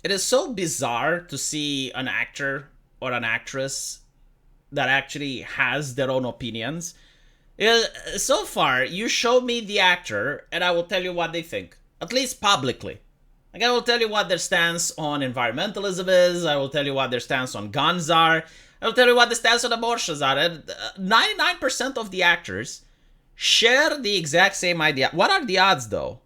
it is so bizarre to see an actor or an actress that actually has their own opinions. So far, you show me the actor, and I will tell you what they think, at least publicly. Like, I will tell you what their stance on environmentalism is. I will tell you what their stance on guns are. I will tell you what the stance on abortions are. And 99% of the actors share the exact same idea. What are the odds, though?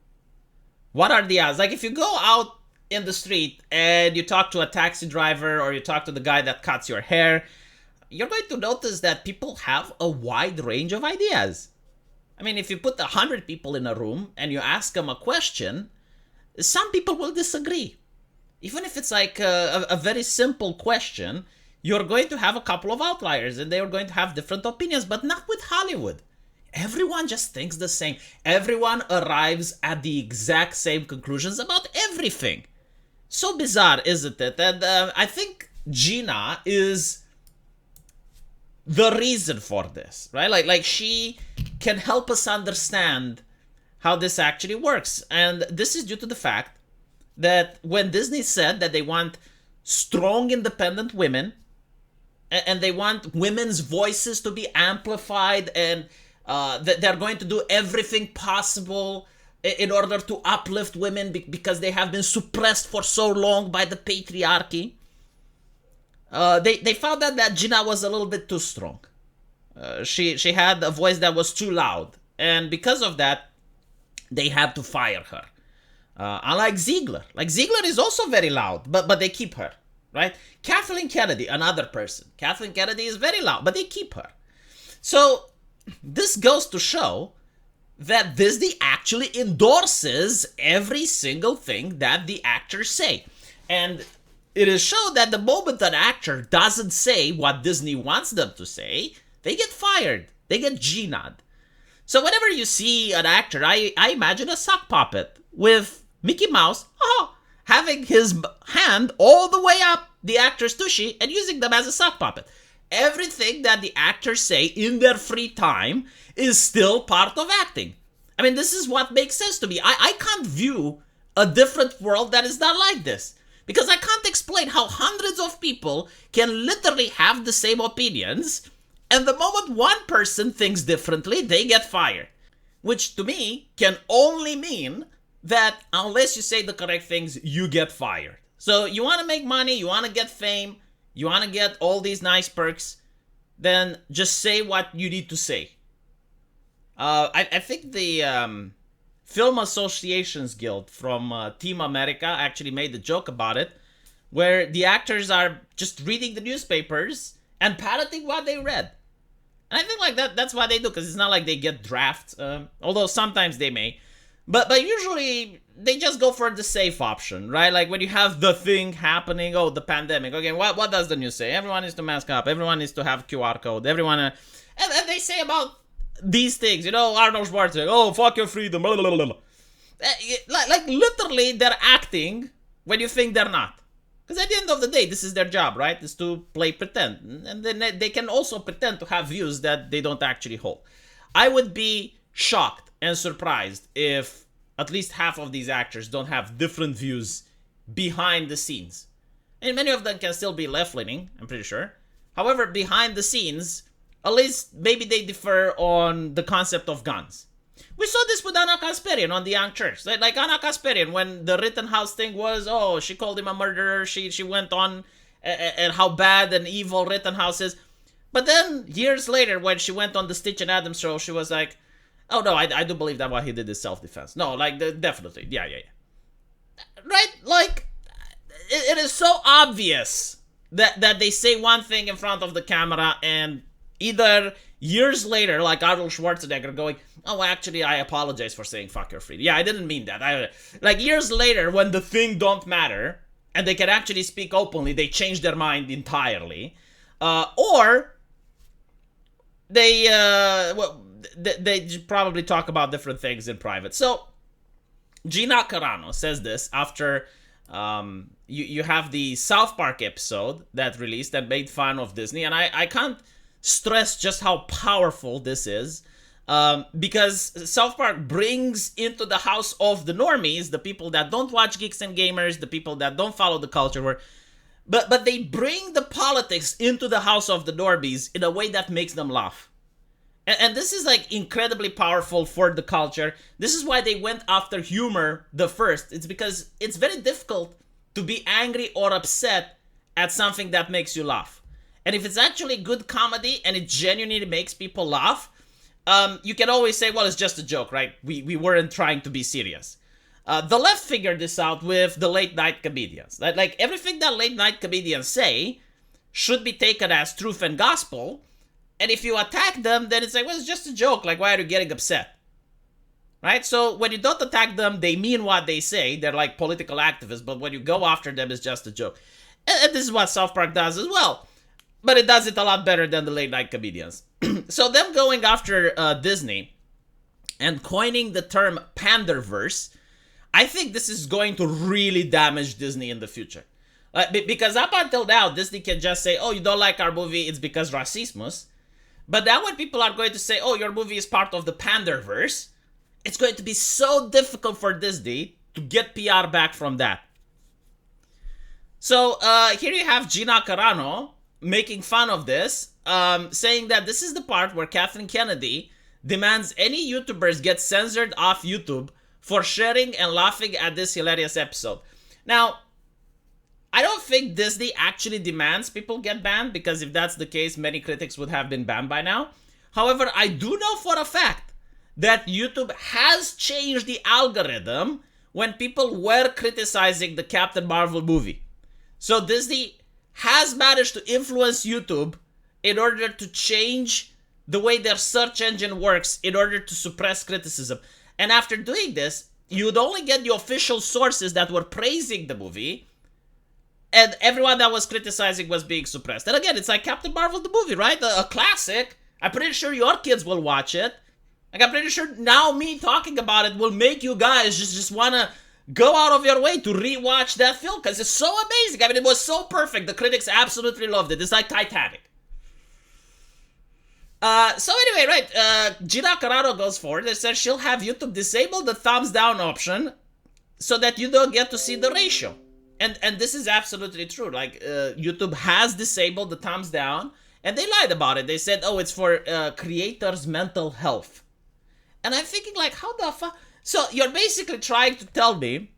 What are the odds? Like, if you go out in the street and you talk to a taxi driver or you talk to the guy that cuts your hair, you're going to notice that people have a wide range of ideas. I mean, if you put 100 people in a room and you ask them a question, some people will disagree. Even if it's like a very simple question, you're going to have a couple of outliers and they're going to have different opinions, but not with Hollywood. Everyone just thinks the same. Everyone arrives at the exact same conclusions about everything. So bizarre, isn't it? And I think Gina is the reason for this, right? Like she can help us understand how this actually works. And this is due to the fact that when Disney said that they want strong, independent women, and they want women's voices to be amplified, and that they're going to do everything possible in order to uplift women because they have been suppressed for so long by the patriarchy. They found out that Gina was a little bit too strong. She had a voice that was too loud, and because of that, they had to fire her. Unlike Ziegler, like Ziegler is also very loud, but they keep her, right? Kathleen Kennedy, another person. Kathleen Kennedy is very loud, but they keep her. So this goes to show that Disney actually endorses every single thing that the actors say. And it is shown that the moment an actor doesn't say what Disney wants them to say, they get fired. They get Gina'd. So whenever you see an actor, I imagine a sock puppet with Mickey Mouse having his hand all the way up the actor's tushy and using them as a sock puppet. Everything that the actors say in their free time is still part of acting. I mean, this is what makes sense to me. I can't view a different world that is not like this. Because I can't explain how hundreds of people can literally have the same opinions, and the moment one person thinks differently, they get fired. Which to me can only mean that unless you say the correct things, you get fired. So you want to make money, you want to get fame, you want to get all these nice perks, then just say what you need to say. I think the Film Associations Guild from Team America actually made a joke about it, where the actors are just reading the newspapers and parroting what they read. And I think like that's what they do, because it's not like they get drafts, although sometimes they may. But usually they just go for the safe option, right? Like when you have the thing happening, the pandemic. Okay, what does the news say? Everyone needs to mask up. Everyone needs to have QR code. Everyone, and they say about these things, Arnold Schwarzenegger, fuck your freedom, blah, blah, blah, blah. Like literally they're acting when you think they're not. Because at the end of the day, this is their job, right? Is to play pretend. And then they can also pretend to have views that they don't actually hold. I would be shocked and surprised if at least half of these actors don't have different views behind the scenes. And many of them can still be left-leaning, I'm pretty sure. However, behind the scenes, at least maybe they differ on the concept of guns. We saw this with Anna Kasparian on The Young Turks. Like Anna Kasparian, when the Rittenhouse thing was, she called him a murderer, she went on and how bad and evil Rittenhouse is. But then, years later, when she went on the Stitch and Adams show, she was like, oh no, I do believe that what he did is self-defense. No, like, definitely, yeah. Right? Like, it is so obvious that they say one thing in front of the camera, and either years later, like Arnold Schwarzenegger going, oh, actually, I apologize for saying fuck your freedom. Yeah, I didn't mean that. Like, years later, when the thing don't matter, and they can actually speak openly, they change their mind entirely. Or they probably talk about different things in private. So, Gina Carano says this after you have the South Park episode that released that made fun of Disney, and I can't stress just how powerful this is. Because South Park brings into the house of the normies, the people that don't watch Geeks and Gamers, the people that don't follow the culture war, but they bring the politics into the house of the normies in a way that makes them laugh. And this is like incredibly powerful for the culture. This is why they went after humor the first. It's because it's very difficult to be angry or upset at something that makes you laugh. And if it's actually good comedy and it genuinely makes people laugh, you can always say, well, it's just a joke, right? We weren't trying to be serious. The left figured this out with the late night comedians. Like everything that late night comedians say should be taken as truth and gospel. And if you attack them, then it's like, well, it's just a joke. Like, why are you getting upset? Right? So when you don't attack them, they mean what they say. They're like political activists. But when you go after them, it's just a joke. And this is what South Park does as well. But it does it a lot better than the late night comedians. So them going after Disney and coining the term panderverse, I think this is going to really damage Disney in the future. Because up until now, Disney can just say, oh, you don't like our movie, it's because racismus. But now when people are going to say, oh, your movie is part of the panderverse, it's going to be so difficult for Disney to get PR back from that. So here you have Gina Carano making fun of this, saying that this is the part where Kathleen Kennedy demands any YouTubers get censored off YouTube for sharing and laughing at this hilarious episode. Now, I don't think Disney actually demands people get banned, because if that's the case, many critics would have been banned by now. However, I do know for a fact that YouTube has changed the algorithm when people were criticizing the Captain Marvel movie. So Disney has managed to influence YouTube in order to change the way their search engine works in order to suppress criticism. And after doing this, you would only get the official sources that were praising the movie, and everyone that was criticizing was being suppressed. And again, it's like Captain Marvel the movie, right? A classic. I'm pretty sure your kids will watch it. Like, I'm pretty sure now me talking about it will make you guys just want to go out of your way to rewatch that film, because it's so amazing. I mean, it was so perfect. The critics absolutely loved it. It's like Titanic. So anyway, right, Gina Carano goes forward and says she'll have YouTube disable the thumbs down option so that you don't get to see the ratio. And this is absolutely true. Like, YouTube has disabled the thumbs down, and they lied about it. They said, oh, it's for creators' mental health. And I'm thinking, like, how the fuck? So you're basically trying to tell me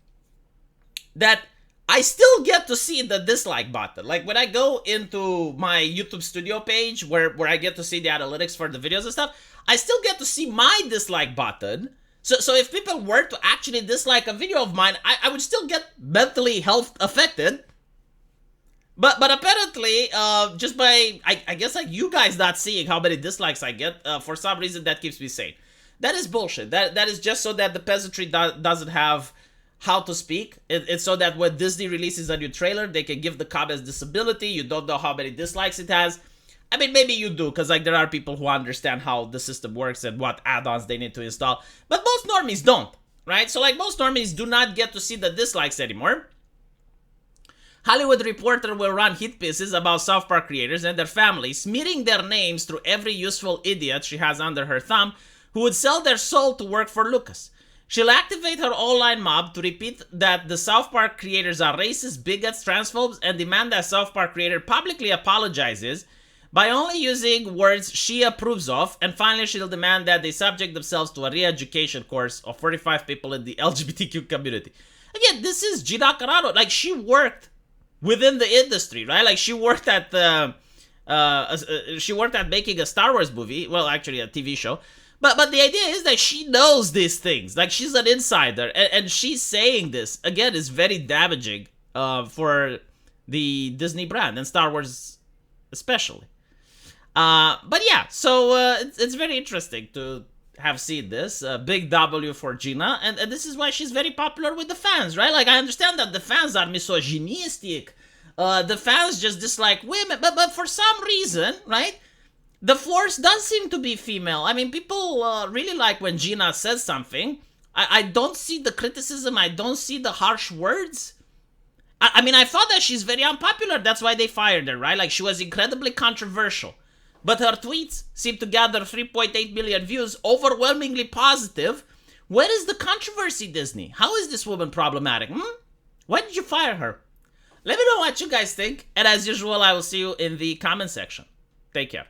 that I still get to see the dislike button. Like, when I go into my YouTube studio page where I get to see the analytics for the videos and stuff, I still get to see my dislike button. So if people were to actually dislike a video of mine, I would still get mentally health affected. But apparently, just by, I guess, like, you guys not seeing how many dislikes I get, for some reason that keeps me sane. That is bullshit. That is just so that the peasantry doesn't have how to speak. It's so that when Disney releases a new trailer, they can give the comments disability. You don't know how many dislikes it has. I mean, maybe you do, because, like, there are people who understand how the system works and what add-ons they need to install. But most normies don't, right? So, like, most normies do not get to see the dislikes anymore. Hollywood Reporter will run hit pieces about South Park creators and their families, smearing their names through every useful idiot she has under her thumb who would sell their soul to work for Lucas. She'll activate her online mob to repeat that the South Park creators are racist, bigots, transphobes, and demand that South Park creator publicly apologizes by only using words she approves of, and finally she'll demand that they subject themselves to a re-education course of 45 people in the LGBTQ community. Again, this is Gina Carano. Like, she worked within the industry, right? Like, she worked at making a Star Wars movie. Well, actually a TV show. But the idea is that she knows these things. Like, she's an insider, and she's saying this, again, is very damaging for the Disney brand and Star Wars especially. But yeah, so it's very interesting to have seen this. Big W for Gina, and this is why she's very popular with the fans, right? Like, I understand that the fans are misogynistic. The fans just dislike women, but for some reason, right? The force does seem to be female. I mean, people really like when Gina says something. I don't see the criticism. I don't see the harsh words. I mean, I thought that she's very unpopular. That's why they fired her, right? Like, she was incredibly controversial. but her tweets seem to gather 3.8 million views, overwhelmingly positive. Where is the controversy, Disney? How is this woman problematic? Why did you fire her? Let me know what you guys think, and as usual, I will see you in the comment section. Take care.